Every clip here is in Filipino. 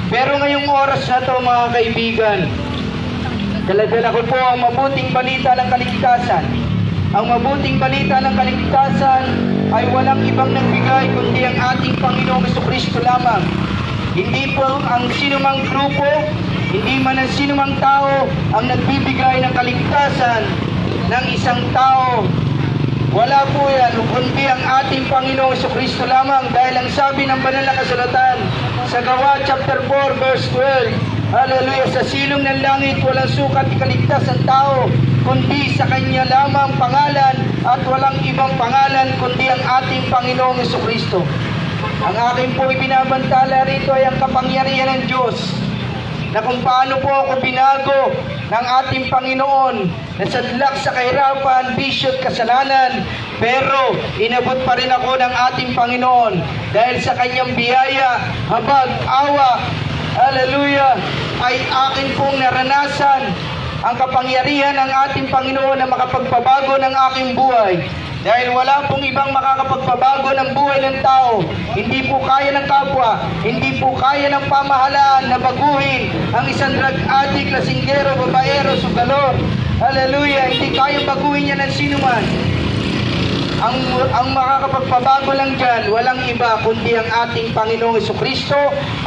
Pero ngayong oras na to mga kaibigan, dala-dala ko po ang mabuting balita ng kaligtasan. Ang mabuting balita ng kaligtasan ay walang ibang nagbigay kundi ang ating Panginoong Jesucristo lamang. Hindi po ang sinumang grupo, hindi man ang sinumang tao ang nagbibigay ng kaligtasan ng isang tao. Wala po yan, kundi ang ating Panginoong Jesucristo lamang, dahil ang sabi ng banal na kasulatan sa Gawa chapter 4 verse 12, hallelujah, sa silong ng langit walang sukat ikaligtas ang tao kundi sa Kanya lamang pangalan, at walang ibang pangalan kundi ang ating Panginoong Jesucristo. Ang aking po ibinabantala rito ay ang kapangyarihan ng Diyos, na kung paano po ako binago ng ating Panginoon, nasadlak sa kahirapan, bisyo at kasalanan, pero inabot pa rin ako ng ating Panginoon dahil sa Kanyang biyaya, habag, awa, hallelujah, ay akin pong naranasan ang kapangyarihan ng ating Panginoon na makapagpabago ng aking buhay. Dahil wala pong ibang makakapagpabago ng buhay ng tao. Hindi po kaya ng kapwa, hindi po kaya ng pamahalaan na baguhin ang isang drug addict, lasinggero, babaero, sugalor. Hallelujah, hindi kaya baguhin yan ng sinuman. Ang makakapagpabago lang dyan, walang iba kundi ang ating Panginoong Jesucristo,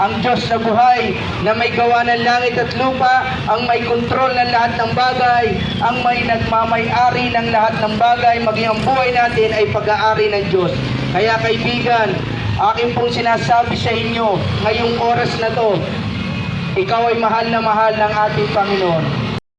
ang Diyos na buhay, na may gawa ng langit at lupa, ang may kontrol ng lahat ng bagay, ang may nagmamay-ari ng lahat ng bagay, maging ang buhay natin ay pag-aari ng Diyos. Kaya kaibigan, akin pong sinasabi sa inyo, ngayong oras na to, ikaw ay mahal na mahal ng ating Panginoon.